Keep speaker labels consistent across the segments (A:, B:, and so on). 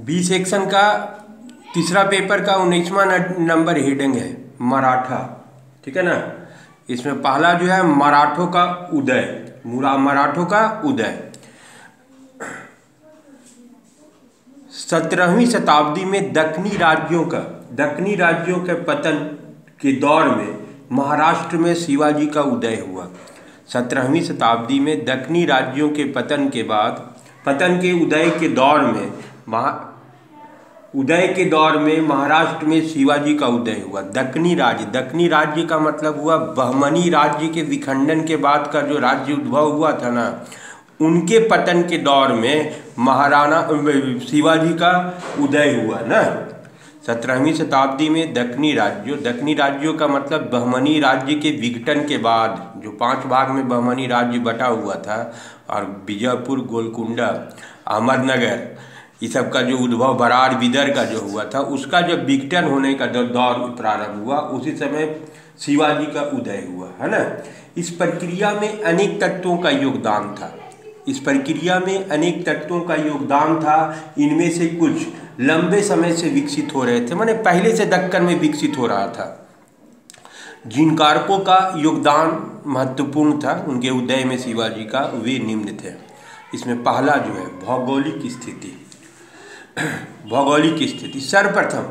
A: B section का तीसरा paper का 19वां नंबर हेडिंग है मराठा। ठीक है ना। इसमें पहला जो है मराठों का उदय, मराठों का उदय। 17वीं शताब्दी में दक्कनी राज्यों के पतन के दौर में महाराष्ट्र में शिवाजी का उदय हुआ। 17वीं शताब्दी में दक्कनी राज्यों के पतन के उदय के दौर में महाराष्ट्र में शिवाजी का उदय हुआ। दक्कनी राज्य का मतलब हुआ बहमनी राज्य के विखंडन के बाद का जो राज्य उद्भव हुआ था ना, उनके पतन के दौर में महाराणा शिवाजी का उदय हुआ ना। 17वीं शताब्दी में दक्कनी राज्यों का मतलब बहमनी राज्य के विघटन के बाद जो 5 भाग में बहमनी राज्य बटा हुआ था और बीजापुर, गोलकुंडा, अहमदनगर ये सब का जो उद्भव बरार बिदर का जो हुआ था, उसका जब विघटन होने का दौर प्रारंभ हुआ, उसी समय शिवाजी का उदय हुआ है ना। इस प्रक्रिया में अनेक तत्वों का योगदान था। इनमें से कुछ लंबे समय से विकसित हो रहे थे, माने पहले से दक्कन में विकसित हो रहा था। जिन कारकों का योगदान महत्वपूर्ण था उनके उदय में शिवाजी का, वे निम्न थे। इसमें पहला जो है भौगोलिक स्थिति। सर्वप्रथम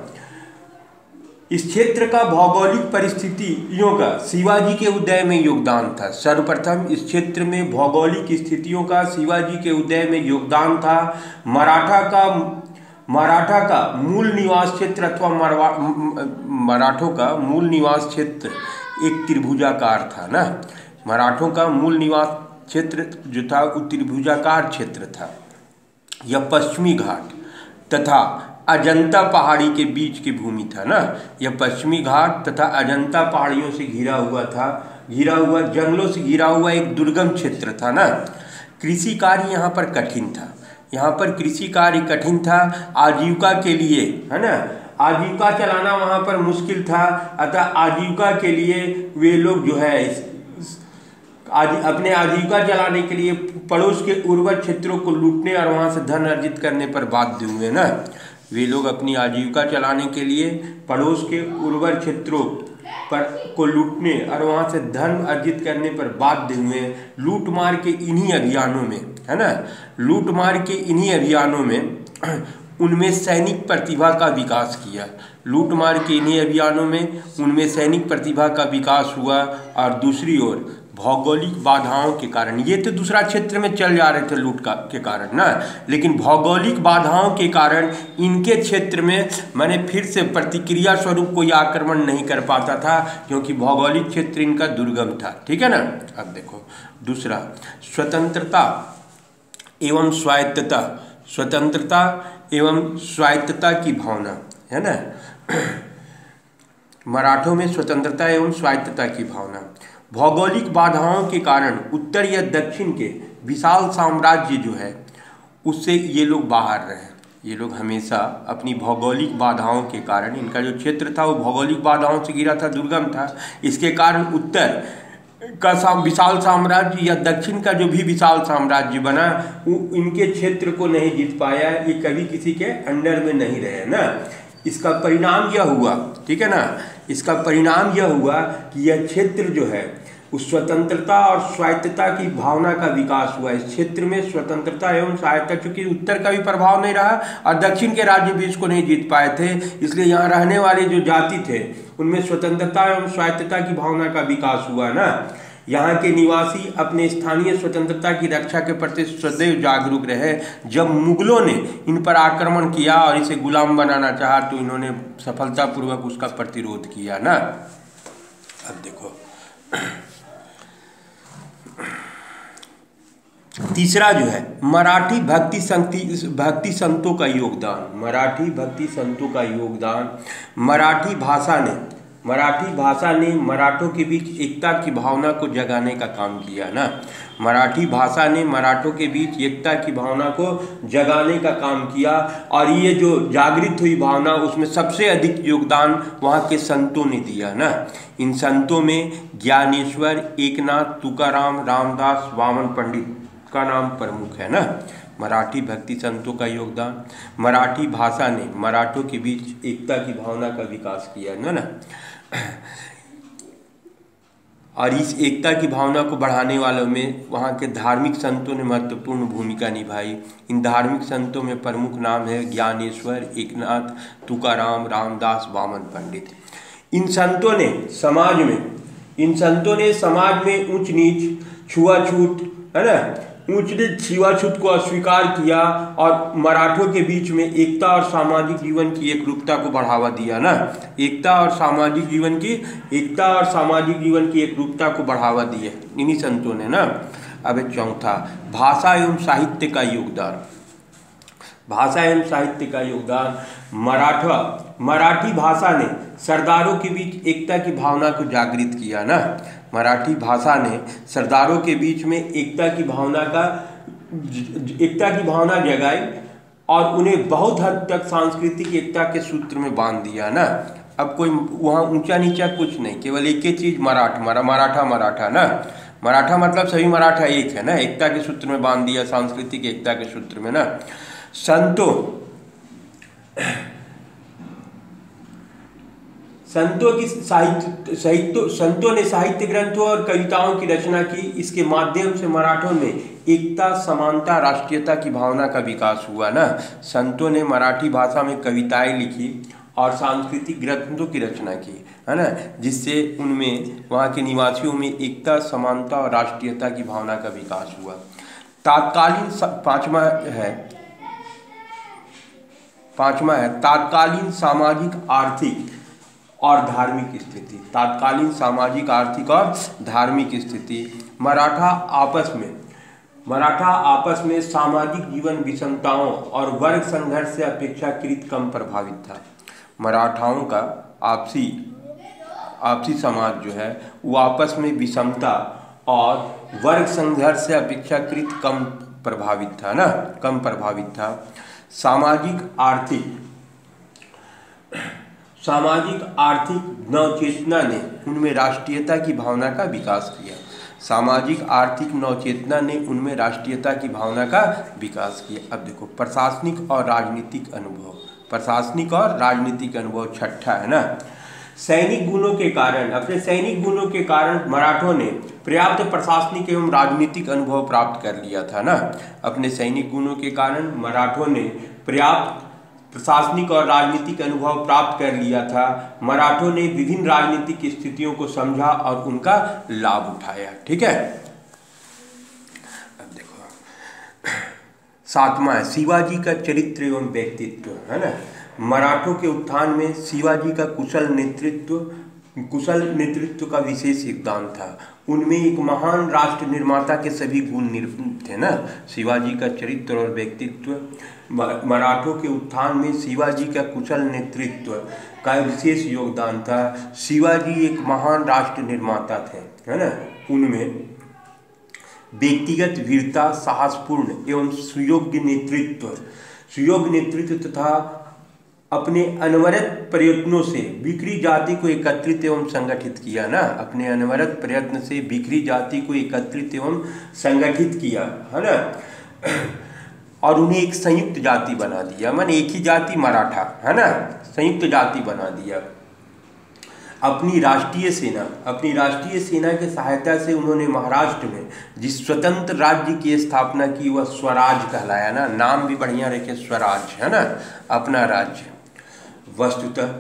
A: इस क्षेत्र का भौगोलिक परिस्थितियों का शिवाजी के उदय में योगदान था। सर्वप्रथम इस क्षेत्र में भौगोलिक स्थितियों का शिवाजी के उदय में योगदान था। मराठा का मूल निवास क्षेत्र अथवा मराठों का मूल निवास क्षेत्र एक त्रिभुजाकार था ना। मराठों का मूल निवास क्षेत्र जो था वो त्रिभुजाकार क्षेत्र था। यह पश्चिमी घाट तथा अजंता पहाड़ी के बीच की भूमि था ना। यह पश्चिमी घाट तथा अजंता पहाड़ियों से घिरा हुआ जंगलों से घिरा हुआ एक दुर्गम क्षेत्र था ना। कृषि कार्य यहाँ पर कठिन था। आजीविका के लिए है ना, आजीविका चलाना वहाँ पर मुश्किल था। अतः आजीविका के लिए वे लोग जो है अपने आजीविका चलाने के लिए पड़ोस के उर्वर क्षेत्रों को लूटने और वहाँ से धन अर्जित करने पर बाध्य हुए ना। वे लोग अपनी आजीविका चलाने के लिए पड़ोस के उर्वर क्षेत्रों को लूटने और वहाँ से धन अर्जित करने पर बाध्य हुए। लूटमार के इन्हीं अभियानों में उनमें सैनिक प्रतिभा का विकास हुआ। और दूसरी ओर भौगोलिक बाधाओं के कारण, ये तो दूसरा क्षेत्र में चल जा रहे थे लूट के कारण ना, लेकिन भौगोलिक बाधाओं के कारण इनके क्षेत्र में मैंने फिर से प्रतिक्रिया स्वरूप कोई आक्रमण नहीं कर पाता था, क्योंकि भौगोलिक क्षेत्र इनका दुर्गम था। ठीक है ना। अब देखो दूसरा, स्वतंत्रता एवं स्वायत्तता की भावना है ना। मराठों में स्वतंत्रता एवं स्वायत्तता की भावना। भौगोलिक बाधाओं के कारण उत्तर या दक्षिण के विशाल साम्राज्य जो है उससे ये लोग बाहर रहे। ये लोग हमेशा अपनी भौगोलिक बाधाओं के कारण, इनका जो क्षेत्र था वो भौगोलिक बाधाओं से घिरा था, दुर्गम था। इसके कारण उत्तर का विशाल साम्राज्य या दक्षिण का जो भी विशाल साम्राज्य बना वो इनके क्षेत्र को नहीं जीत पाया। ये कभी किसी के अंडर में नहीं रहे ना। इसका परिणाम यह हुआ, ठीक है ना, इसका परिणाम यह हुआ कि यह क्षेत्र जो है उस स्वतंत्रता और स्वायत्तता की भावना का विकास हुआ। इस क्षेत्र में स्वतंत्रता एवं स्वायत्तता, चूंकि उत्तर का भी प्रभाव नहीं रहा और दक्षिण के राज्य भी इसको नहीं जीत पाए थे, इसलिए यहाँ रहने वाले जो जाति थे उनमें स्वतंत्रता एवं स्वायत्तता की भावना का विकास हुआ ना। यहाँ के निवासी अपने स्थानीय स्वतंत्रता की रक्षा के प्रति सदैव जागरूक रहे। जब मुगलों ने इन पर आक्रमण किया और इसे गुलाम बनाना चाहा तो इन्होंने सफलतापूर्वक उसका प्रतिरोध किया ना। अब देखो तीसरा जो है मराठी भक्ति संतों का योगदान। मराठी भाषा ने मराठों के बीच एकता की भावना को जगाने का काम किया ना। मराठी भाषा ने मराठों के बीच एकता की भावना को जगाने का काम किया और ये जो जागृत हुई भावना उसमें सबसे अधिक योगदान वहाँ के संतों ने दिया ना। इन संतों में ज्ञानेश्वर, एकनाथ, तुकाराम, रामदास, वामन पंडित का नाम प्रमुख है ना। मराठी भक्ति संतों का योगदान। मराठी भाषा ने मराठों के बीच एकता की भावना का विकास किया है ना। और इस एकता की भावना को बढ़ाने वालों में वहाँ के धार्मिक संतों ने महत्वपूर्ण भूमिका निभाई। इन धार्मिक संतों में प्रमुख नाम है ज्ञानेश्वर, एकनाथ, तुकाराम, रामदास, वामन पंडित। इन संतों ने समाज में ऊंच नीच, छुआछूत, है ना, ऊंच नीच छुआछूत को अस्वीकार किया और मराठों के बीच में एकता और सामाजिक जीवन की एकरूपता को बढ़ावा दिया ना। एकता और सामाजिक जीवन की एकरूपता को बढ़ावा दिया इन्हीं संतों ने ना। अब चौथा, भाषा एवं साहित्य का योगदान। भाषा एवं साहित्य का योगदान। मराठी भाषा ने सरदारों के बीच एकता की भावना को जागृत किया ना। मराठी भाषा ने सरदारों के बीच में एकता की भावना जगाई और उन्हें बहुत हद तक सांस्कृतिक एकता के सूत्र में बांध दिया ना। अब कोई वहाँ ऊंचा नीचा कुछ नहीं, केवल एक ही चीज़, मराठा ना। मराठा मतलब सभी मराठा एक है ना, एकता के सूत्र में बांध दिया, सांस्कृतिक एकता के सूत्र में ना। संतों ने साहित्य ग्रंथों और कविताओं की रचना की। इसके माध्यम से मराठों में एकता, समानता, राष्ट्रीयता की भावना का विकास हुआ ना। संतों ने मराठी भाषा में कविताएं लिखी और सांस्कृतिक ग्रंथों की रचना की, है ना, जिससे उनमें, वहाँ के निवासियों में एकता, समानता और राष्ट्रीयता की भावना का विकास हुआ। पांचवा है तात्कालीन सामाजिक, आर्थिक और धार्मिक स्थिति। तात्कालीन सामाजिक, आर्थिक और धार्मिक स्थिति। मराठा आपस में सामाजिक जीवन विषमताओं और वर्ग संघर्ष से अपेक्षाकृत कम प्रभावित था। मराठाओं का आपसी समाज जो है वो आपस में विषमता और वर्ग संघर्ष से अपेक्षाकृत कम प्रभावित था। सामाजिक आर्थिक नवचेतना ने उनमें राष्ट्रीयता की भावना का विकास किया। अब देखो प्रशासनिक और राजनीतिक अनुभव छठा है ना। अपने सैनिक गुणों के कारण मराठों ने पर्याप्त प्रशासनिक एवं राजनीतिक अनुभव प्राप्त कर लिया था ना। अपने सैनिक गुणों के कारण मराठों ने पर्याप्त प्रशासनिक और राजनीतिक अनुभव प्राप्त कर लिया था। मराठों ने विभिन्न राजनीतिक स्थितियों को समझा और उनका लाभ उठाया। ठीक है। अब देखो सातवां है शिवाजी का चरित्र एवं व्यक्तित्व, है ना। मराठों के उत्थान में शिवाजी का कुशल नेतृत्व का विशेष योगदान था। उनमें एक महान राष्ट्र निर्माता के सभी गुण थे ना। शिवाजी का चरित्र और व्यक्तित्व। मराठों के उत्थान में शिवाजी का कुशल नेतृत्व का विशेष योगदान था। शिवाजी एक महान राष्ट्र निर्माता थे, है ना। उनमें व्यक्तिगत वीरता, साहसपूर्ण एवं सुयोग्य नेतृत्व तथा अपने अनवरत प्रयत्नों से बिखरी जाति को एकत्रित एवं संगठित किया ना। अपने अनवरत प्रयत्न से बिखरी जाति को एकत्रित एवं संगठित किया, है ना। और उन्हें एक संयुक्त जाति बना दिया, माने एक ही जाति मराठा, है ना, संयुक्त जाति बना दिया। अपनी राष्ट्रीय सेना की सहायता से उन्होंने महाराष्ट्र में जिस स्वतंत्र राज्य की स्थापना की वह स्वराज कहलाया ना। नाम भी बढ़िया रखे, स्वराज, है ना, अपना राज्य। वस्तुतः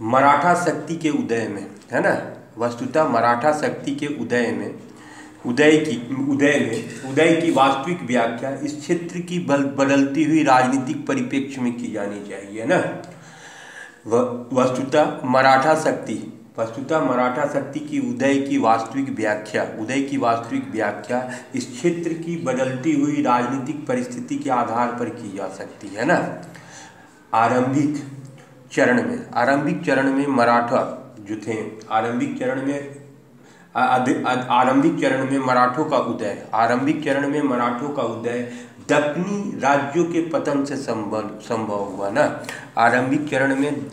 A: मराठा शक्ति के उदय में, है ना, उदय की वास्तविक व्याख्या इस क्षेत्र की बदलती हुई राजनीतिक परिप्रेक्ष्य में की जानी चाहिए ना। वस्तुतः मराठा शक्ति की उदय की वास्तविक व्याख्या इस क्षेत्र की बदलती हुई राजनीतिक परिस्थिति के आधार पर की जा सकती है ना। आरंभिक चरण में मराठा जो थे, आरंभिक चरण में मराठों का उदय दक्षिणी राज्यों के पतन से संभव हुआ ना। आरंभिक चरण में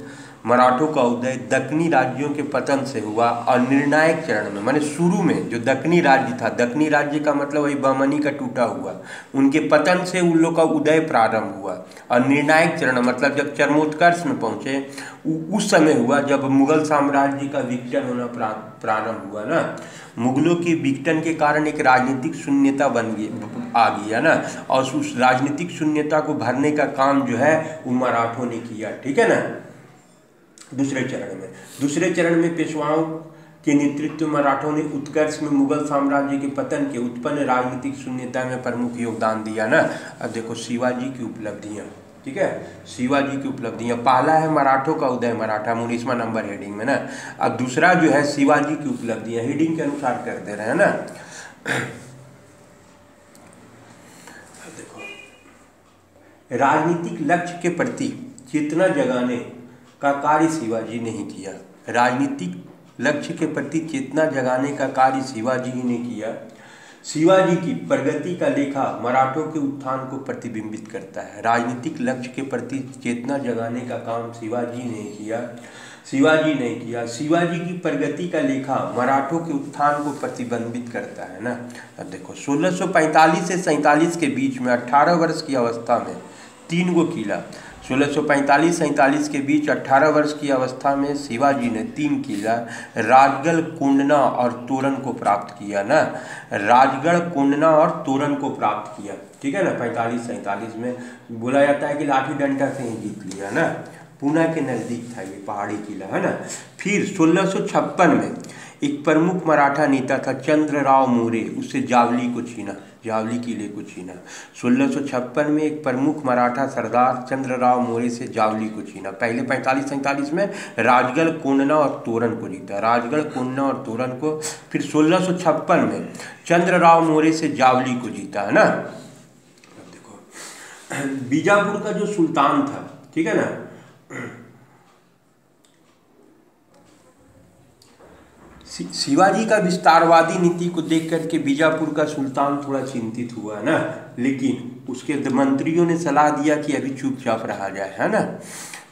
A: मराठों का उदय दक्कनी राज्यों के पतन से हुआ और निर्णायक चरण में, माने शुरू में जो दक्कनी राज्य था, दक्कनी राज्य का मतलब वही बहमनी का टूटा हुआ, उनके पतन से उन लोग का उदय प्रारंभ हुआ। और निर्णायक चरण मतलब जब चरमोत्कर्ष में पहुँचे उस समय हुआ जब मुगल साम्राज्य का विघटन होना प्रारंभ हुआ ना। मुगलों की विघटन के कारण एक राजनीतिक शून्यता आ गया ना, और उस राजनीतिक शून्यता को भरने का काम जो है वो मराठों ने किया, ठीक है ना। दूसरे चरण में पेशवाओं के नेतृत्व में मराठों ने उत्कर्ष में मुगल साम्राज्य के पतन के उत्पन्न राजनीतिक शून्यता में प्रमुख योगदान दिया ना। अब देखो शिवाजी की उपलब्धियां, ठीक है, शिवाजी की उपलब्धियां। पहला है मराठों का उदय, मराठा 19वां नंबर हेडिंग में ना। अब दूसरा जो है शिवाजी की उपलब्धियां, हेडिंग के अनुसार कर दे रहे हैं ना। देखो, राजनीतिक लक्ष्य के प्रति चेतना जगाने का कार्य शिवाजी ने ही किया। राजनीतिक लक्ष्य के प्रति चेतना जगाने का कार्य शिवाजी ही ने किया। शिवाजी की प्रगति का लेखा मराठों के उत्थान को प्रतिबिंबित करता है। राजनीतिक लक्ष्य के प्रति चेतना जगाने का काम शिवाजी ने किया, शिवाजी ने किया। शिवाजी की प्रगति का लेखा मराठों के उत्थान को प्रतिबिंबित करता है ना। अब देखो 1645 से 47 के बीच में 18 वर्ष की अवस्था में 3 गो किला, 1645-47 के बीच 18 वर्ष की अवस्था में शिवाजी ने 3 किला राजगढ़, कोंडना और तोरन को प्राप्त किया ना। राजगढ़, कोंडना और तोरन को प्राप्त किया, ठीक है ना। 45-47 में बोला जाता है कि लाठी डंडा से ही जीत लिया ना। पूना के नज़दीक था ये पहाड़ी किला, है ना। फिर 1656 में एक प्रमुख मराठा नेता था चंद्रराव मोरे, उससे जावली को छीना, जावली किले को छीना। 1656 में एक प्रमुख मराठा सरदार चंद्रराव मोरे से जावली को छीना। पहले 45-47 में राजगढ़, कोंडना और तोरन को जीता, राजगढ़, कोंडना और तोरन को। फिर 1656 में चंद्रराव मोरे से जावली को जीता, है ना। देखो बीजापुर का जो सुल्तान था, ठीक है ना, शिवाजी का विस्तारवादी नीति को देख करके बीजापुर का सुल्तान थोड़ा चिंतित हुआ ना, लेकिन उसके मंत्रियों ने सलाह दिया कि अभी चुपचाप रहा जाए, है ना,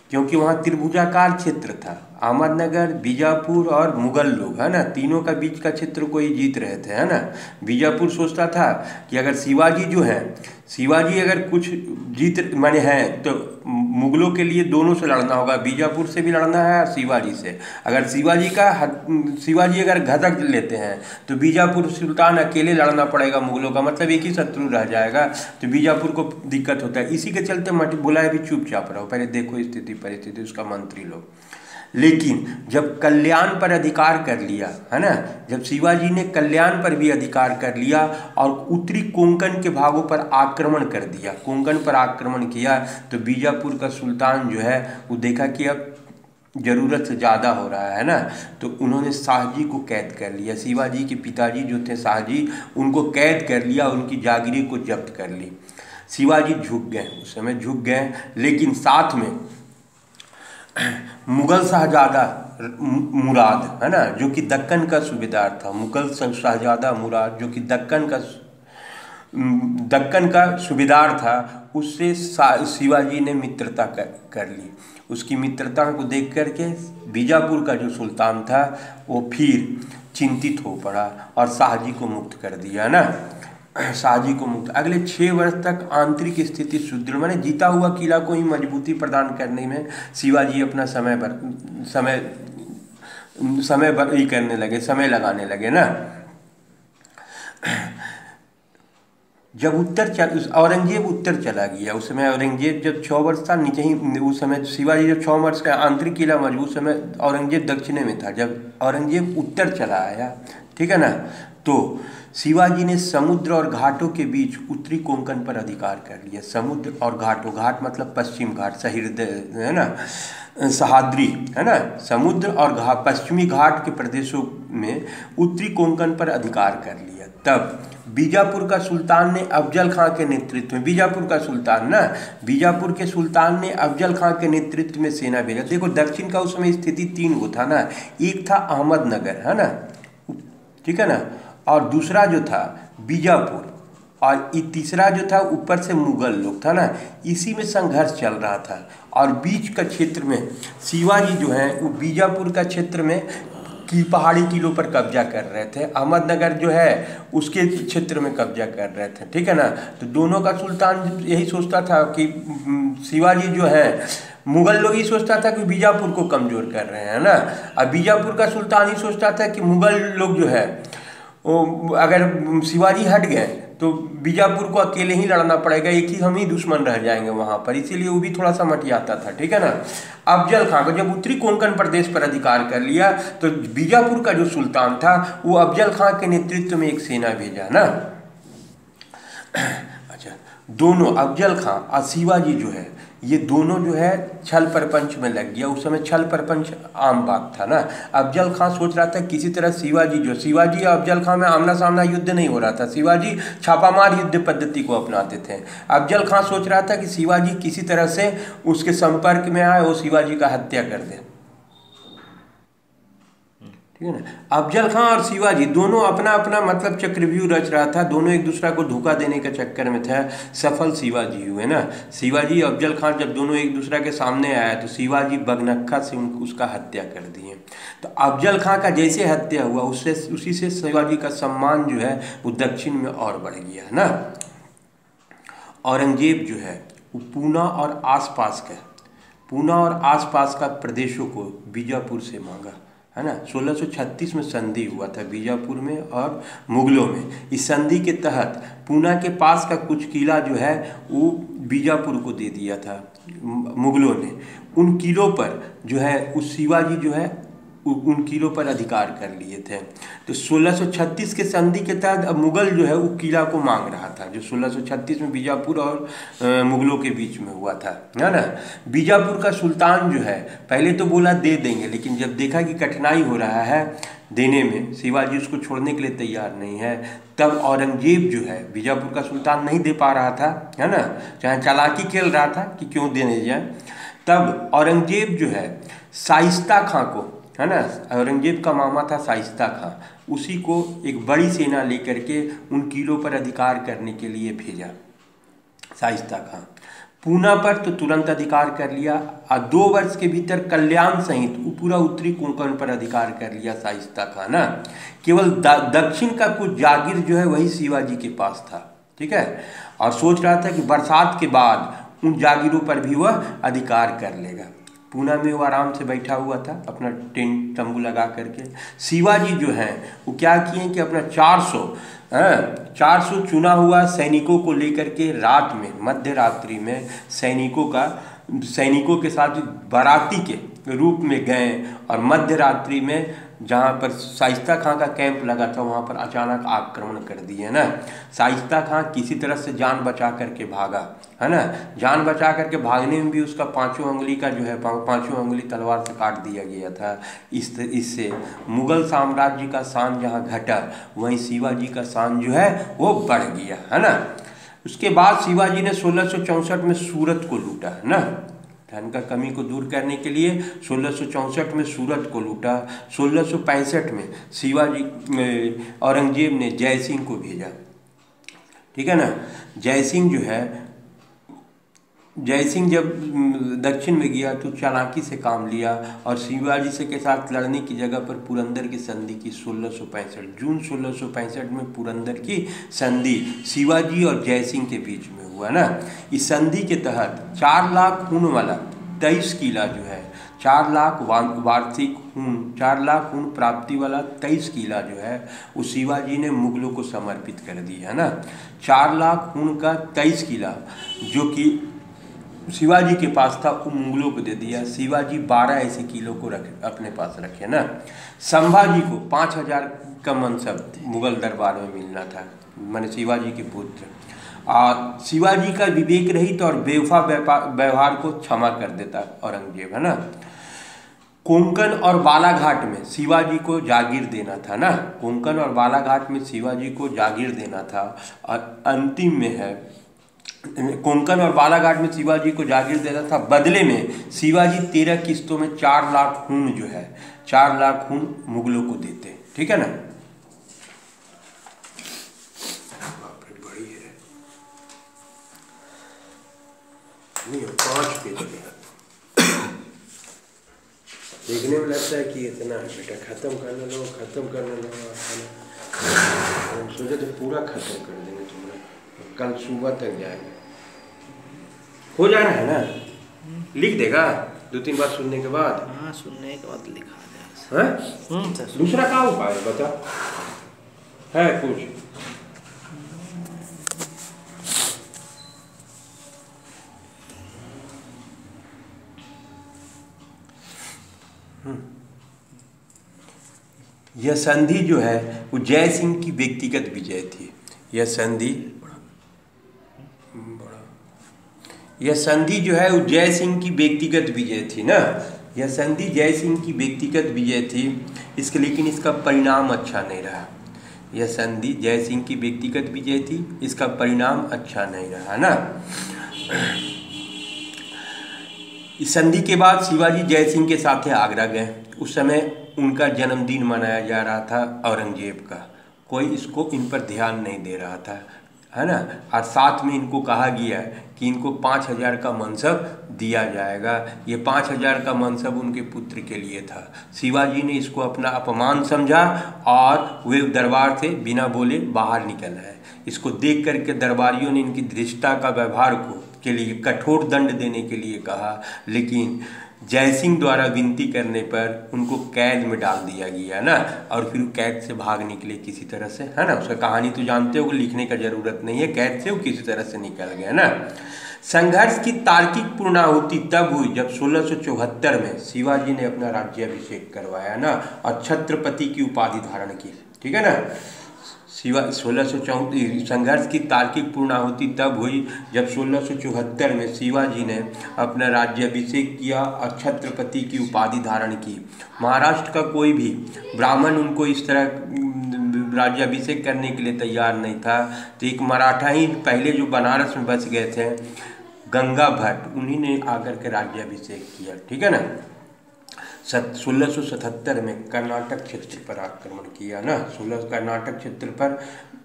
A: क्योंकि वहाँ त्रिभुजाकार क्षेत्र था। अहमदनगर, बीजापुर और मुगल लोग, है ना, तीनों का बीच का क्षेत्र को ही जीत रहे थे, है ना। बीजापुर सोचता था कि अगर शिवाजी जो है, शिवाजी अगर कुछ जीत माने हैं तो मुगलों के लिए दोनों से लड़ना होगा, बीजापुर से भी लड़ना है और शिवाजी से। अगर शिवाजी अगर घटक लेते हैं तो बीजापुर सुल्तान अकेले लड़ना पड़ेगा मुगलों का, मतलब एक ही शत्रु रह जाएगा, तो बीजापुर को दिक्कत होता है। इसी के चलते बोला भी चुपचाप रहो, पहले देखो स्थिति परिस्थिति, उसका मंत्री लोग। लेकिन जब कल्याण पर अधिकार कर लिया, है ना, जब शिवाजी ने कल्याण पर भी अधिकार कर लिया और उत्तरी कोंकण के भागों पर आक्रमण कर दिया, कोंकण पर आक्रमण किया, तो बीजापुर का सुल्तान जो है वो देखा कि अब ज़रूरत से ज़्यादा हो रहा है ना, तो उन्होंने शाहजी को कैद कर लिया। शिवाजी के पिताजी जो थे शाहजी, उनको कैद कर लिया, उनकी जागीरें को जब्त कर ली। शिवाजी झुक गए, उस समय झुक गए, लेकिन साथ में मुगल शहजादा मुराद, है ना, जो कि दक्कन का सूबेदार था, मुगल शहजादा मुराद जो कि दक्कन का सूबेदार था, उससे शिवाजी ने मित्रता कर ली। उसकी मित्रता को देख करके बीजापुर का जो सुल्तान था वो फिर चिंतित हो पड़ा और शाहजी को मुक्त कर दिया ना, शाहजी को मुक्त। अगले 6 वर्ष तक आंतरिक स्थिति सुदृढ़, माने जीता हुआ किला को ही मजबूती प्रदान करने में शिवाजी अपना समय समय लगाने लगे ना। जब औरंगजेब उत्तर चला गया, उस समय औरंगजेब जब 6 वर्ष था नीचे ही, उस समय शिवाजी जब 6 वर्ष का आंतरिक किला मजबूत, उस समय औरंगजेब दक्षिण में था। जब औरंगजेब उत्तर चला आया, ठीक है ना, तो शिवाजी ने समुद्र और घाटों के बीच उत्तरी कोंकण पर अधिकार कर लिया। समुद्र और घाटों, घाट मतलब पश्चिम घाट, सहृदय, है ना, सहाद्री, है ना, समुद्र और पश्चिमी घाट के प्रदेशों में उत्तरी कोंकण पर अधिकार कर लिया। तब बीजापुर का सुल्तान ने अफजल खां के नेतृत्व में, बीजापुर के सुल्तान ने अफजल खां के नेतृत्व में सेना भेजा। देखो दक्षिण का उस समय स्थिति 3 गो था ना, एक था अहमदनगर, है ना, ठीक है ना, और दूसरा जो था बीजापुर, और ये तीसरा जो था ऊपर से मुगल लोग था ना, इसी में संघर्ष चल रहा था। और बीच का क्षेत्र में शिवाजी जो है वो बीजापुर का क्षेत्र में की पहाड़ी किलों पर कब्जा कर रहे थे, अहमदनगर जो है उसके क्षेत्र में कब्जा कर रहे थे, ठीक है ना। तो दोनों का सुल्तान यही सोचता था कि शिवाजी जो है, मुगल लोग ही सोचता था कि बीजापुर को कमज़ोर कर रहे हैं ना, और बीजापुर का सुल्तान ही सोचता था कि मुगल लोग जो है वो अगर शिवाजी हट गए तो बीजापुर को अकेले ही लड़ना पड़ेगा, एक ही हम ही दुश्मन रह जाएंगे वहाँ पर, इसीलिए वो भी थोड़ा सा मटियाता था, ठीक है ना। अफजल खां को जब उत्तरी कोंकण प्रदेश पर अधिकार कर लिया तो बीजापुर का जो सुल्तान था वो अफजल खां के नेतृत्व में एक सेना भेजा ना। अच्छा, दोनों अफजल खां और शिवाजी जो है ये दोनों जो है छल प्रपंच में लग गया। उस समय छल प्रपंच आम बात था ना। अफजल खां सोच रहा था किसी तरह शिवाजी और अफजल खां में आमना सामना युद्ध नहीं हो रहा था, शिवाजी छापामार युद्ध पद्धति को अपनाते थे। अफजल खां सोच रहा था कि शिवाजी किसी तरह से उसके संपर्क में आए, वो शिवाजी का हत्या कर दे, ठीक है ना। अफजल खां और शिवाजी दोनों अपना अपना मतलब चक्रव्यूह रच रहा था, दोनों एक दूसरा को धोखा देने के चक्कर में था। सफल शिवाजी हुए ना। शिवाजी और अफजल खां जब दोनों एक दूसरे के सामने आया तो शिवाजी बगनख्खा से उसका हत्या कर दिए। तो अफजल खां का जैसे हत्या हुआ उसी से शिवाजी का सम्मान जो है वो दक्षिण में और बढ़ गया ना। औरंगजेब जो है वो पूना और आसपास का प्रदेशों को बीजापुर से मांगा, है ना। 1636 में संधि हुआ था बीजापुर में और मुगलों में। इस संधि के तहत पूना के पास का कुछ किला जो है वो बीजापुर को दे दिया था मुगलों ने। उन किलों पर जो है उस शिवाजी जो है उन किलों पर अधिकार कर लिए थे। तो 1636 के संधि के तहत अब मुगल जो है वो किला को मांग रहा था, जो 1636 में बीजापुर और मुगलों के बीच में हुआ था, है ना। बीजापुर का सुल्तान जो है पहले तो बोला दे देंगे, लेकिन जब देखा कि कठिनाई हो रहा है देने में, शिवाजी उसको छोड़ने के लिए तैयार नहीं है, तब औरंगजेब जो है बीजापुर का सुल्तान नहीं दे पा रहा था, है ना, चाहे चालाकी खेल रहा था कि क्यों देने जाए। तब औरंगजेब जो है शाइस्ता खां को, है ना, औरंगजेब का मामा था शाइस्ता खां, उसी को एक बड़ी सेना लेकर के उन किलों पर अधिकार करने के लिए भेजा। शाइस्ता खां पूना पर तो तुरंत अधिकार कर लिया और 2 वर्ष के भीतर कल्याण सहित पूरा उत्तरी कोंकण पर अधिकार कर लिया शाइस्ता खां ना। केवल दक्षिण का कुछ जागीर जो है वही शिवाजी के पास था, ठीक है, और सोच रहा था कि बरसात के बाद उन जागीरों पर भी वह अधिकार कर लेगा। पूना में वो आराम से बैठा हुआ था अपना टेंट तंबू लगा करके। शिवाजी जो है वो क्या किए कि अपना 400 चुना हुआ सैनिकों को लेकर के रात में, मध्य रात्रि में सैनिकों के साथ बाराती के रूप में गए और मध्य रात्रि में जहाँ पर शाइस्ता खां का कैंप लगा था वहाँ पर अचानक आक्रमण कर दिए ना। शाइस्ता खां किसी तरह से जान बचा करके भागा, है ना। जान बचा करके भागने में भी उसका 5 अंगुली का जो है 5 अंगुली तलवार से काट दिया गया था। इससे मुगल साम्राज्य का शान जहाँ घटा वहीं शिवाजी का शान जो है वो बढ़ गया, है ना। उसके बाद शिवाजी ने 1664 में सूरत को लूटा, है ना। धन का कमी को दूर करने के लिए 1664 में सूरत को लूटा। 1665 में शिवाजी औरंगजेब ने जय सिंह को भेजा, ठीक है ना। जय सिंह जब दक्षिण में गया तो चालाकी से काम लिया और शिवाजी से के साथ लड़ने की जगह पर पुरंदर की संधि की। 1665 जून 1665 में पुरंदर की संधि शिवाजी और जय सिंह के बीच में हुआ ना। इस संधि के तहत 4 लाख खून वाला 23 किला जो है, 4 लाख वार्षिक खून, 4 लाख खून प्राप्ति वाला 23 किला जो है वो शिवाजी ने मुगलों को समर्पित कर दिया, है ना। 4 लाख खून का 23 किला जो कि शिवाजी के पास था वो मुगलों को दे दिया। शिवाजी 12 ऐसे किलों को अपने पास रखे ना। संभाजी को 5000 का मनसब मुगल दरबार में मिलना था, माने शिवाजी के पुत्र। और शिवाजी का विवेक रहित और बेवफा व्यवहार को क्षमा कर देता औरंगजेब, है ना। कोंकण और बालाघाट में शिवाजी को जागीर देना था ना। कोंकण और बालाघाट में शिवाजी को जागीर देना था। और अंतिम में है कोंकण और बालाघाट में शिवाजी को जागीर देना था। बदले में शिवाजी 13 किस्तों में 4 लाख खून जो है 4 लाख खून मुगलों को देते, ठीक है ना। बड़ी है। नहीं 5 पेज में देखने में लगता है कि इतना बेटा खत्म करने लो हम सोचे तो पूरा खत्म कर देंगे तुम्हारा, कल सुबह तक जाएगा, हो जाना है ना? लिख देगा 2-3 बार सुनने के बाद?
B: हाँ, सुनने के बाद लिखा जाएगा।
A: दूसरा क्या उपाय है बता, है कुछ? यह संधि जो है वो जय सिंह की व्यक्तिगत विजय थी। यह संधि जो है वो जय सिंह की व्यक्तिगत विजय थी ना। यह संधि जय सिंह की व्यक्तिगत विजय थी, लेकिन इसका परिणाम अच्छा नहीं रहा। यह संधि जय सिंह की व्यक्तिगत विजय थी, इसका परिणाम अच्छा नहीं रहा ना। इस संधि के बाद शिवाजी जय सिंह के साथ आगरा गए। उस समय उनका जन्मदिन मनाया जा रहा था औरंगजेब का, कोई इसको इन पर ध्यान नहीं दे रहा था, है ना। और साथ में इनको कहा गया कि इनको 5000 का मनसब दिया जाएगा। ये 5000 का मनसब उनके पुत्र के लिए था। शिवाजी ने इसको अपना अपमान समझा और वे दरबार से बिना बोले बाहर निकल आए। इसको देख करके दरबारियों ने इनकी धृष्टता का व्यवहार के लिए कठोर दंड देने के लिए कहा, लेकिन जय सिंह द्वारा विनती करने पर उनको कैद में डाल दिया गया ना। और फिर कैद से भाग निकले किसी तरह से, है ना। उसका कहानी तो जानते हो, लिखने का जरूरत नहीं है। कैद से वो किसी तरह से निकल गया ना। संघर्ष की तार्किक पूर्णाहुति तब हुई जब 1674 में शिवाजी ने अपना राज्याभिषेक करवाया ना और छत्रपति की उपाधि धारण की, ठीक है ना। 1634 संघर्ष की तार्किक पूर्णाहुति तब हुई जब 1674 में शिवाजी ने अपना राज्याभिषेक किया और छत्रपति की उपाधि धारण की। महाराष्ट्र का कोई भी ब्राह्मण उनको इस तरह राज्याभिषेक करने के लिए तैयार नहीं था। तो एक मराठा ही पहले जो बनारस में बस गए थे, गंगा भट्ट, उन्हीं ने आकर के राज्याभिषेक किया, ठीक है ना। 1677 में कर्नाटक क्षेत्र पर आक्रमण किया ना। कर्नाटक क्षेत्र पर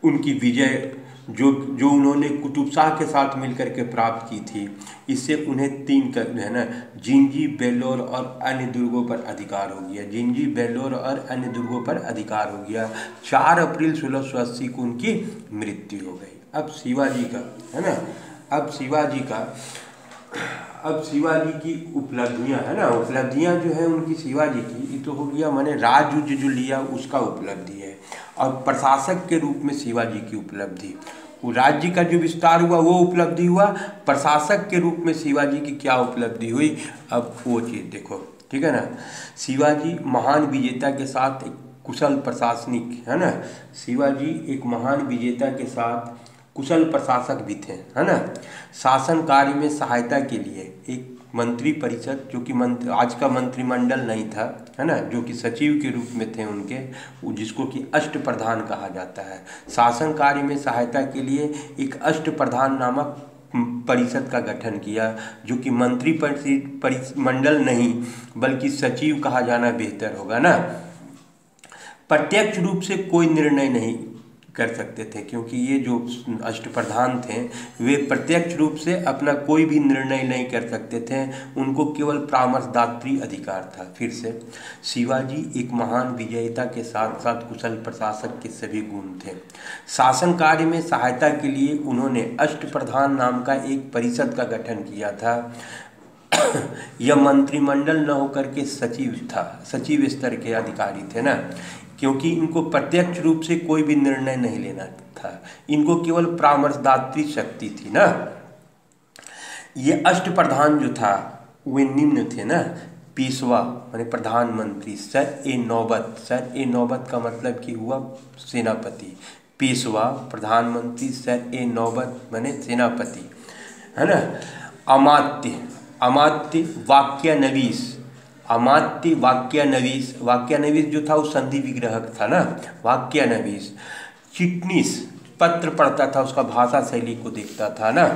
A: उनकी विजय जो उन्होंने कुतुब शाह के साथ मिलकर के प्राप्त की थी, इससे उन्हें 3 है ना जिंजी, बेल्लोर और अन्य दुर्गों पर अधिकार हो गया। जिंजी, बेल्लोर और अन्य दुर्गों पर अधिकार हो गया। 4 अप्रैल 1680 को उनकी मृत्यु हो गई। अब शिवाजी का, है ना, अब शिवाजी की उपलब्धियां, है ना, उपलब्धियां जो है उनकी शिवाजी की, ये तो हो गया मैंने राज्य जो लिया उसका उपलब्धि है। और प्रशासक के रूप में शिवाजी की उपलब्धि, वो राज्य का जो विस्तार हुआ वो उपलब्धि हुआ। प्रशासक के रूप में शिवाजी की क्या उपलब्धि हुई, अब वो चीज़ देखो, ठीक है ना। शिवाजी महान विजेता के साथ एक कुशल प्रशासनिक, है ना। शिवाजी एक महान विजेता के साथ कुशल प्रशासक भी थे, है ना। शासन कार्य में सहायता के लिए एक मंत्री परिषद, जो कि आज का मंत्रिमंडल नहीं था, है ना, जो कि सचिव के रूप में थे उनके, जिसको कि अष्ट प्रधान कहा जाता है। शासन कार्य में सहायता के लिए एक अष्ट प्रधान नामक परिषद का गठन किया, जो कि मंत्री मंडल नहीं बल्कि सचिव कहा जाना बेहतर होगा ना। प्रत्यक्ष रूप से कोई निर्णय नहीं कर सकते थे, क्योंकि ये जो अष्टप्रधान थे वे प्रत्यक्ष रूप से अपना कोई भी निर्णय नहीं कर सकते थे, उनको केवल परामर्शदात्री अधिकार था। फिर से शिवाजी एक महान विजेता के साथ साथ कुशल प्रशासक के सभी गुण थे। शासन कार्य में सहायता के लिए उन्होंने अष्टप्रधान नाम का एक परिषद का गठन किया था। यह मंत्रिमंडल न होकर के सचिव था, सचिव स्तर के अधिकारी थे ना, क्योंकि इनको प्रत्यक्ष रूप से कोई भी निर्णय नहीं लेना था, इनको केवल परामर्शदात्री शक्ति थी ना। ये अष्टप्रधान जो था वे निम्न थे ना। पेशवा माने प्रधानमंत्री, सर ए नौबत का मतलब कि हुआ सेनापति। पेशवा प्रधानमंत्री, सर ए नौबत माने सेनापति, है ना। अमात्य वाक्यानवीस जो था वो संधि विग्रहक था ना, वाक्यानवीस। चिटनीस पत्र पढ़ता था, उसका भाषा शैली को देखता था ना।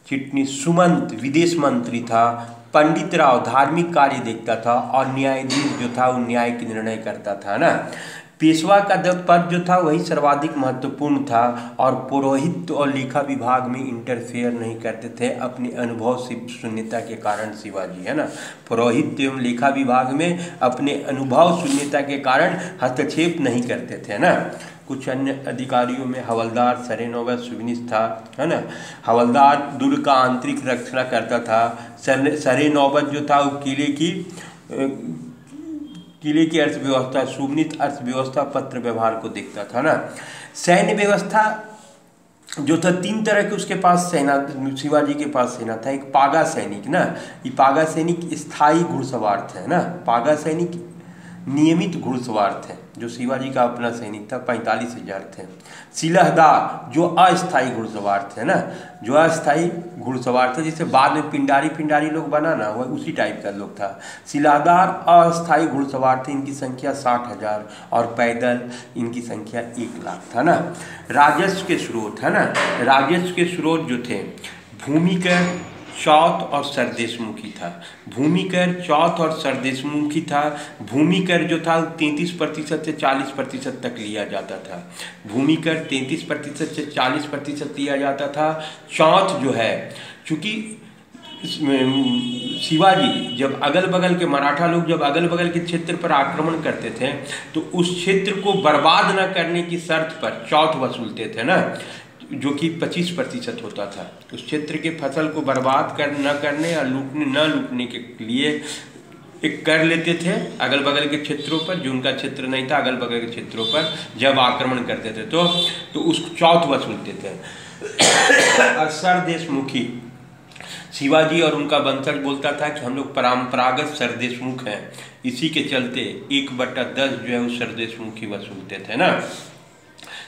A: चिटनीस। सुमंत विदेश मंत्री था। पंडित राव धार्मिक कार्य देखता था, और न्यायाधीश जो था वो न्याय की निर्णय करता था ना। पेशवा का पद जो था वही सर्वाधिक महत्वपूर्ण था और पुरोहित और लेखा विभाग में इंटरफेयर नहीं करते थे अपने अनुभव से शून्यता के कारण शिवाजी, है ना। पुरोहित एवं लेखा विभाग में अपने अनुभव शून्यता के कारण हस्तक्षेप नहीं करते थे, है ना। कुछ अन्य अधिकारियों में हवलदार सरेनोबत सुविनिस था, है ना। हवलदार दुर्ग का आंतरिक रक्षा करता था। सरेनोबत जो था वो किले की अर्थव्यवस्था, सुविनित अर्थव्यवस्था पत्र व्यवहार को देखता था ना। सैन्य व्यवस्था जो था 3 तरह के उसके पास सेना, शिवाजी के पास सेना था। एक पागा सैनिक ना, ये पागा सैनिक स्थायी घुड़सवार थे ना। पागा सैनिक नियमित घुड़सवार थे, जो शिवाजी का अपना सैनिक था, 45,000 थे। सिलहदार जो अस्थायी घुड़सवार थे ना, जो अस्थायी घुड़सवार थे, जिसे बाद में पिंडारी लोग बना ना, वह उसी टाइप का लोग था। सिलहदार अस्थायी घुड़सवार थे, इनकी संख्या 60,000 और पैदल इनकी संख्या 1 लाख था ना। राजस्व के स्रोत, है ना, राजस्व के स्रोत जो थे भूमिकर, चौथ और सरदेशमुखी था। भूमिकर, चौथ और सरदेशमुखी था। भूमिकर जो था 33% से 40% तक लिया जाता था। भूमिकर 33% से 40% लिया जाता था। चौथ जो है, चूँकि शिवाजी जब अगल बगल के मराठा लोग जब अगल बगल के क्षेत्र पर आक्रमण करते थे तो उस क्षेत्र को बर्बाद न करने की शर्त पर चौथ वसूलते थे ना, जो कि 25% होता था। उस क्षेत्र के फसल को बर्बाद न करने या न लूटने के लिए एक कर लेते थे अगल बगल के क्षेत्रों पर, जो उनका क्षेत्र नहीं था अगल बगल के क्षेत्रों पर जब आक्रमण करते थे तो उस चौथ वसूलते थे। और सरदेशमुखी, शिवाजी और उनका वंशज बोलता था कि हम लोग परंपरागत सरदेशमुख हैं, इसी के चलते 1/10 जो है वो सरदेशमुखी वसूलते थे ना।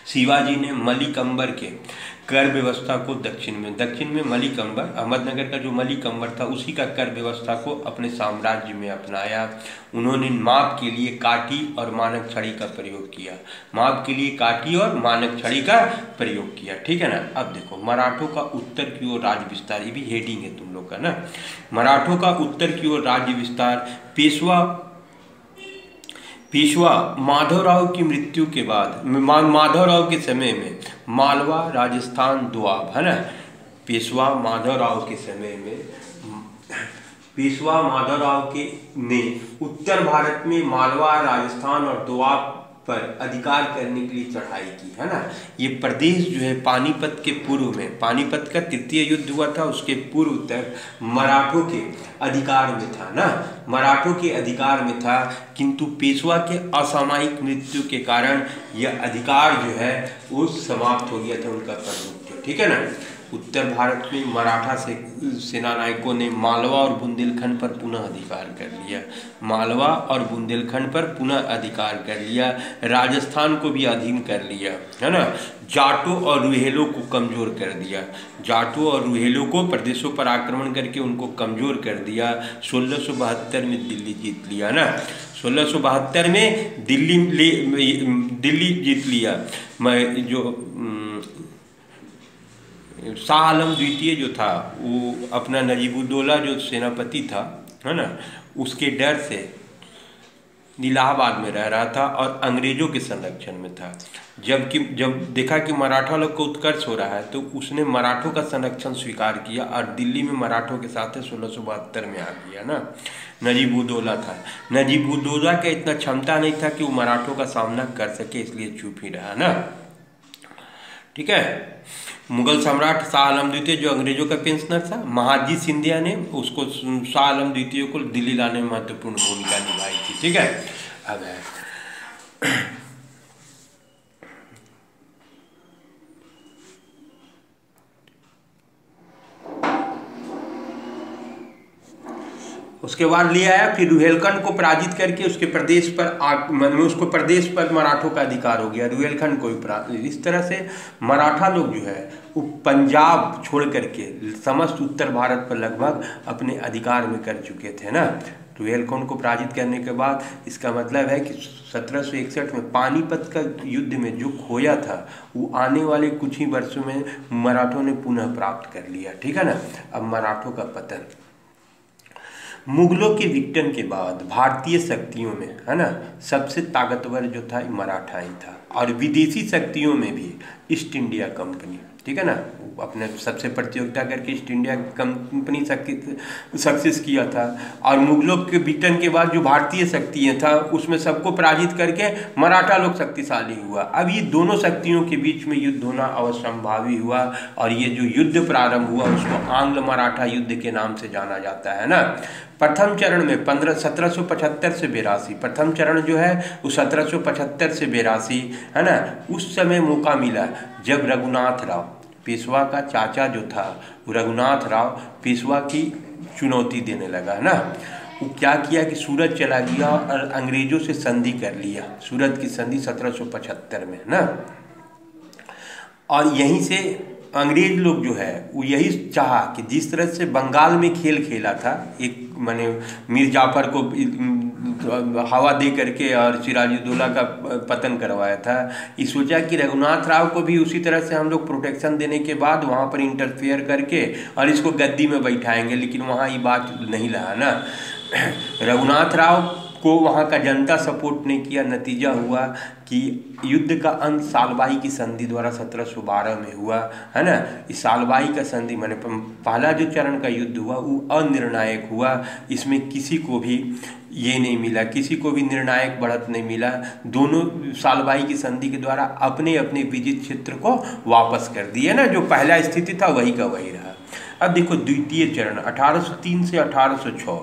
A: शिवाजी ने मलिक अंबर के कर व्यवस्था को दक्षिण में मलिक अंबर, अहमदनगर का जो मलिक अंबर था उसी का कर व्यवस्था को अपने साम्राज्य में अपनाया। उन्होंने माप के लिए काठी और मानक छड़ी का प्रयोग किया। माप के लिए काठी और मानक छड़ी का प्रयोग किया, ठीक है ना। अब देखो मराठों का उत्तर की ओर राज्य विस्तार, ये भी हेडिंग है तुम लोग का ना। मराठों का उत्तर की ओर राज्य विस्तार। पेशवा माधवराव की मृत्यु के बाद, माधवराव के समय में मालवा, राजस्थान, दोआब, है ना। पेशवा माधवराव के समय में पेशवा माधवराव ने उत्तर भारत में मालवा, राजस्थान और दोआब पर अधिकार करने के लिए चढ़ाई की, है ना। ये प्रदेश जो है पानीपत के पूर्व में, पानीपत का 3य युद्ध हुआ था उसके पूर्व तक मराठों के अधिकार में था ना, मराठों के अधिकार में था। किंतु पेशवा के असामयिक मृत्यु के कारण यह अधिकार जो है वो समाप्त हो गया था, उनका प्रभुत्व, ठीक है ना। उत्तर भारत में मराठा सेना नायकों ने मालवा और बुंदेलखंड पर पुनः अधिकार कर लिया। मालवा और बुंदेलखंड पर पुनः अधिकार कर लिया। राजस्थान को भी अधीन कर लिया, है ना। जाटों और रुहेलों को कमज़ोर कर दिया। जाटों और रुहेलों को प्रदेशों पर आक्रमण करके उनको कमज़ोर कर दिया। 1672 में दिल्ली जीत लिया ना। 1672 में दिल्ली जीत लिया। शाह आलम द्वितीय जो था वो अपना नजीबुद्दौला जो सेनापति था, है ना, उसके डर से इलाहाबाद में रह रहा था और अंग्रेजों के संरक्षण में था। जब देखा कि मराठा लोग को उत्कर्ष हो रहा है तो उसने मराठों का संरक्षण स्वीकार किया और दिल्ली में मराठों के साथ 1672 में आ गया ना। नजीबुद्दौला था। नजीबुद्दौला का इतना क्षमता नहीं था कि वो मराठों का सामना कर सके, इसलिए चुप ही रहा ना, ठीक है। मुगल सम्राट शाह आलम द्वितीय जो अंग्रेजों का पेंशनर था, महाजी सिंधिया ने उसको शाह आलम द्वितीय को दिल्ली लाने में महत्वपूर्ण भूमिका निभाई थी, ठीक है। अब उसके बाद ले आया, फिर रुहेलखंड को पराजित करके उसके प्रदेश पर मराठों का अधिकार हो गया, रुहेलखंड को भी। इस तरह से मराठा लोग जो है वो पंजाब छोड़ करके समस्त उत्तर भारत पर लगभग अपने अधिकार में कर चुके थे ना। रुहेलखंड को पराजित करने के बाद इसका मतलब है कि 1761 में पानीपत का युद्ध में जो खोया था वो आने वाले कुछ ही वर्षों में मराठों ने पुनः प्राप्त कर लिया, ठीक है ना। अब मराठों का पतन। मुगलों के विघटन के बाद भारतीय शक्तियों में, है ना, सबसे ताकतवर जो था मराठा ही था, और विदेशी शक्तियों में भी ईस्ट इंडिया कंपनी, ठीक है ना, अपने सबसे प्रतियोगिता करके ईस्ट इंडिया कंपनी सक्सेस किया था। और मुगलों के विघटन के बाद जो भारतीय शक्तियाँ था उसमें सबको पराजित करके मराठा लोग शक्तिशाली हुआ। अब ये दोनों शक्तियों के बीच में युद्ध होना अवश्यंभावी हुआ, और ये जो युद्ध प्रारंभ हुआ उसको आंग्ल मराठा युद्ध के नाम से जाना जाता है ना। प्रथम चरण में 1775 से 82, प्रथम चरण जो है वो 1775 से 82, है ना। उस समय मौका मिला जब रघुनाथ राव पेशवा का चाचा जो था, वो रघुनाथ राव पेशवा की चुनौती देने लगा, है ना। वो क्या किया कि सूरत चला गया और अंग्रेजों से संधि कर लिया, सूरत की संधि 1775 में, ना। और यहीं से अंग्रेज लोग जो है वो यही चाहा कि जिस तरह से बंगाल में खेल खेला था, एक माने मीर जाफर को हवा दे करके और सिराजुद्दौला का पतन करवाया था, ये सोचा कि रघुनाथ राव को भी उसी तरह से हम लोग प्रोटेक्शन देने के बाद वहाँ पर इंटरफेयर करके और इसको गद्दी में बैठाएंगे, लेकिन वहाँ ये बात नहीं रहा ना। रघुनाथ राव को वहाँ का जनता सपोर्ट नहीं किया, नतीजा हुआ कि युद्ध का अंत सालबाई की संधि द्वारा 1712 में हुआ, है ना। इस सालबाई का संधि माने पहला जो चरण का युद्ध हुआ वो अनिर्णायक हुआ, इसमें किसी को भी ये नहीं मिला, किसी को भी निर्णायक बढ़त नहीं मिला। दोनों सालबाई की संधि के द्वारा अपने अपने विजित क्षेत्र को वापस कर दिए ना, जो पहला स्थिति था वही का वही रहा। अब देखो द्वितीय चरण 1803 से 1806,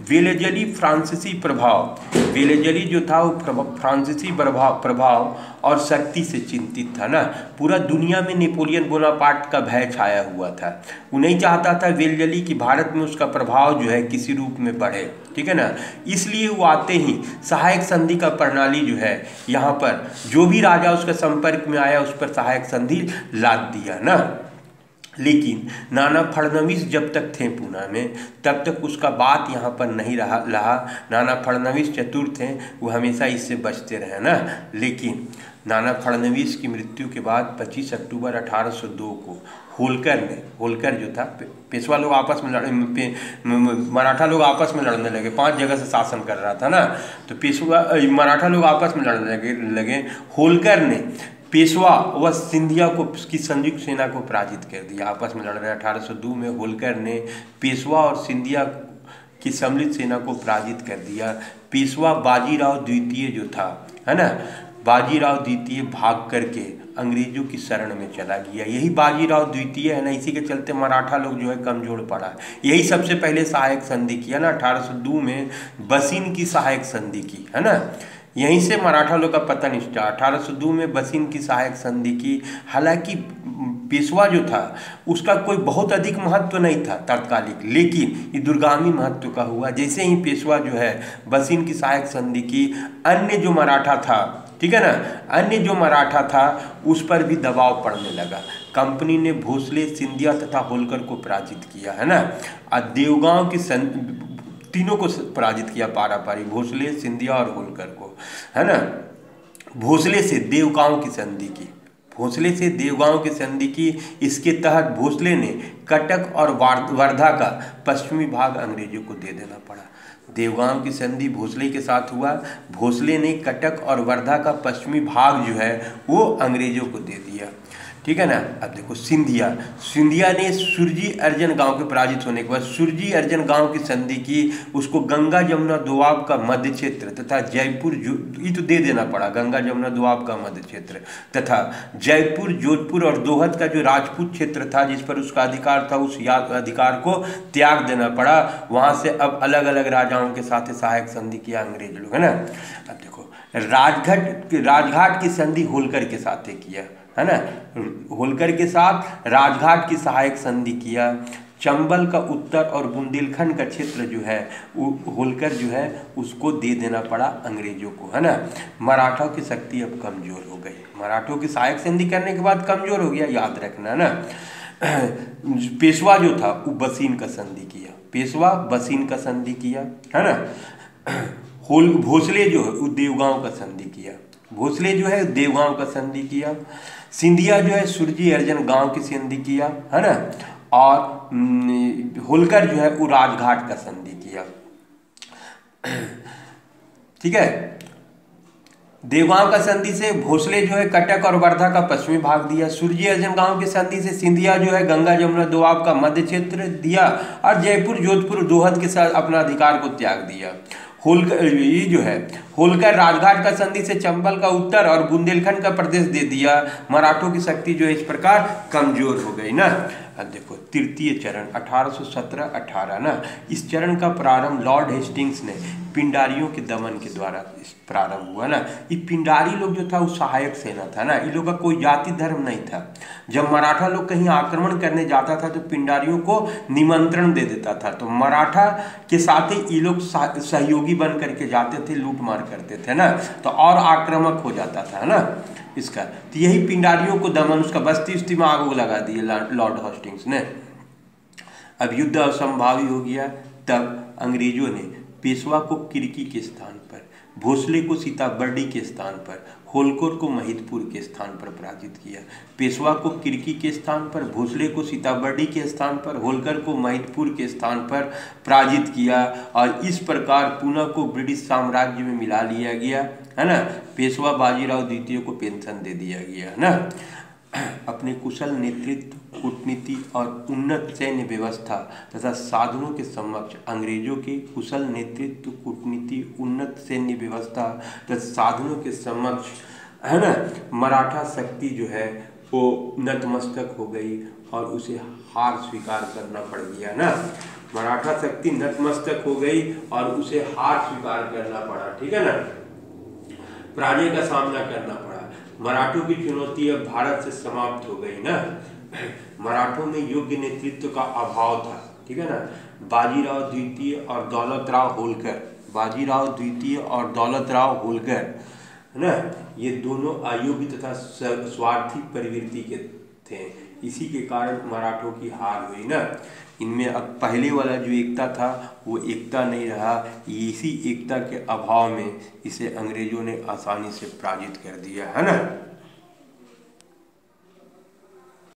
A: वेलेजली फ्रांसीसी प्रभाव, वेलेजली जो था वो फ्रांसीसी प्रभाव और शक्ति से चिंतित था ना। पूरा दुनिया में नेपोलियन बोनापार्ट का भय छाया हुआ था, वो नहीं चाहता था वेलेजली कि भारत में उसका प्रभाव जो है किसी रूप में बढ़े, ठीक है ना। इसलिए वो आते ही सहायक संधि का प्रणाली जो है यहाँ पर जो भी राजा उसके संपर्क में आया उस पर सहायक संधि लाद दिया ना। लेकिन नाना फडणवीस जब तक थे पूना में तब तक उसका बात यहाँ पर नहीं रहा। नाना फडणवीस चतुर थे, वो हमेशा इससे बचते रहे ना। लेकिन नाना फडणवीस की मृत्यु के बाद 25 अक्टूबर 1802 को होलकर जो था, पेशवा लोग आपस में मराठा लोग आपस में लड़ने लगे, 5 जगह से शासन कर रहा था ना, तो मराठा लोग आपस में लड़ने लगे। होलकर ने पेशवा व सिंधिया को की संयुक्त सेना को पराजित कर दिया, आपस में लड़ रहे। 1802 में होलकर ने पेशवा और सिंधिया की सम्मिलित सेना को पराजित कर दिया। पेशवा बाजीराव द्वितीय जो था, है ना, बाजीराव द्वितीय भाग करके अंग्रेजों की शरण में चला गया। यही बाजीराव द्वितीय है ना, इसी के चलते मराठा लोग जो है कमजोर पड़ा। यही सबसे पहले सहायक संधि किया ना, 1802 में बसीन की सहायक संधि की, है ना। यहीं से मराठा लोग का पतन स्टार्ट। 1802 में बसीन की सहायक संधि की। हालांकि पेशवा जो था उसका कोई बहुत अधिक महत्व नहीं था तत्कालिक, लेकिन ये दुर्गामी महत्व का हुआ। जैसे ही पेशवा जो है बसीन की सहायक संधि की, अन्य जो मराठा था, ठीक है ना, अन्य जो मराठा था उस पर भी दबाव पड़ने लगा। कंपनी ने भोसले, सिंधिया तथा होलकर को पराजित किया, है ना। और देवगांव की तीनों को पराजित किया पारापारी, भोसले, सिंधिया और होलकर को, है ना। भोसले से देवगांव की संधि की, भोसले से देवगांव की संधि की। इसके तहत भोसले ने कटक और वर्धा का पश्चिमी भाग अंग्रेजों को दे देना पड़ा। देवगांव की संधि भोसले के साथ हुआ, भोसले ने कटक और वर्धा का पश्चिमी भाग जो है वो अंग्रेजों को दे दिया, ठीक है ना। अब देखो सिंधिया ने सुरजी अर्जन गांव के पराजित होने के बाद सुरजी अर्जन गांव की संधि की। उसको गंगा जमुना दोआब का मध्य क्षेत्र तथा जयपुर, ये तो दे देना पड़ा, गंगा जमुना दोआब का मध्य क्षेत्र तथा जयपुर, जोधपुर और दोहद का जो राजपूत क्षेत्र था जिस पर उसका अधिकार था, उस अधिकार को त्याग देना पड़ा। वहाँ से अब अलग अलग राजाओं के साथ सहायक संधि किया अंग्रेज लोग, है ना। अब देखो राजघाट की संधि होलकर के साथ किया, है ना। होलकर के साथ राजघाट की सहायक संधि किया। चंबल का उत्तर और बुंदेलखंड का क्षेत्र जो है वो होलकर जो है उसको दे देना पड़ा अंग्रेजों को, है ना। मराठों की शक्ति अब कमजोर हो गई, मराठों की सहायक संधि करने के बाद कमजोर हो गया, याद रखना ना। पेशवा जो था वो बसीन का संधि किया, पेशवा बसीन का संधि किया, है ना। भोसले जो है वो देवगांव का संधि किया, भोसले जो है देवगांव का संधि किया। सिंधिया जो है सुरजी अर्जन गांव की संधि किया, है ना। और होलकर जो है वो राजघाट का संधि किया। ठीक है। देवगांव का संधि से भोसले जो है कटक और वर्धा का पश्चिमी भाग दिया। सूर्य अर्जन गांव के संधि से सिंधिया जो है गंगा जमुना दोआब का मध्य क्षेत्र दिया और जयपुर जोधपुर दोहद के साथ अपना अधिकार को त्याग दिया। होलकर ये जो है होलकर राजघाट का संधि से चंबल का उत्तर और बुंदेलखंड का प्रदेश दे दिया। मराठों की शक्ति जो है इस प्रकार कमजोर हो गई ना। अब देखो तृतीय चरण 1817-18 ना, इस चरण का प्रारंभ लॉर्ड हेस्टिंग्स ने पिंडारियों के दमन के द्वारा प्रारंभ हुआ ना। ये पिंडारी लोग जो था वो सहायक सेना था ना, इन लोग का कोई जाति धर्म नहीं था। जब मराठा लोग कहीं आक्रमण करने जाता था तो पिंडारियों को निमंत्रण दे देता था, तो मराठा के साथ ही ये लोग सहयोगी बन करके जाते थे, लूट मार करते थे ना, तो और आक्रामक हो जाता था ना इसका। तो यही पिंडारियों को दमन, उसका बस्ती उस्ती में आग लगा दिए लॉर्ड हेस्टिंग्स ने। अब युद्ध असंभावी हो गया। तब अंग्रेजों ने पेशवा को किरकी के स्थान पर, भोसले को सीताबर्डी के स्थान पर, होलकर को महिदपुर के स्थान पर पराजित किया। पेशवा को किरकी के स्थान पर, भोसले को सीताबर्डी के स्थान पर, होलकर को महिदपुर के स्थान पर पराजित किया और इस प्रकार पुणे को ब्रिटिश साम्राज्य में मिला लिया गया है ना। पेशवा बाजीराव द्वितीय को पेंशन दे दिया गया है ना। अपने कुशल नेतृत्व, कूटनीति और उन्नत सैन्य व्यवस्था तथा साधनों के समक्ष अंग्रेजों के कुशल नेतृत्व, कूटनीति, उन्नत सैन्य व्यवस्था तथा साधनों के समक्ष है ना मराठा शक्ति जो है वो नतमस्तक हो गई और उसे हार स्वीकार करना पड़ गया ना। मराठा शक्ति नतमस्तक हो गई और उसे हार स्वीकार करना पड़ा, ठीक है ना, पराजय का सामना करना पड़ा। मराठों की चुनौती अब भारत से समाप्त हो गई ना। मराठों में योग्य नेतृत्व का अभाव था, ठीक है ना। बाजीराव द्वितीय और दौलतराव होलकर, बाजीराव द्वितीय और दौलतराव होलकर है ना, ये दोनों अयोग्य तथा स्वार्थी प्रवृत्ति के थे। इसी के कारण मराठों की हार हुई ना। इनमें अब पहले वाला जो एकता था वो एकता नहीं रहा। इसी एकता के अभाव में इसे अंग्रेजों ने आसानी से पराजित कर दिया है ना।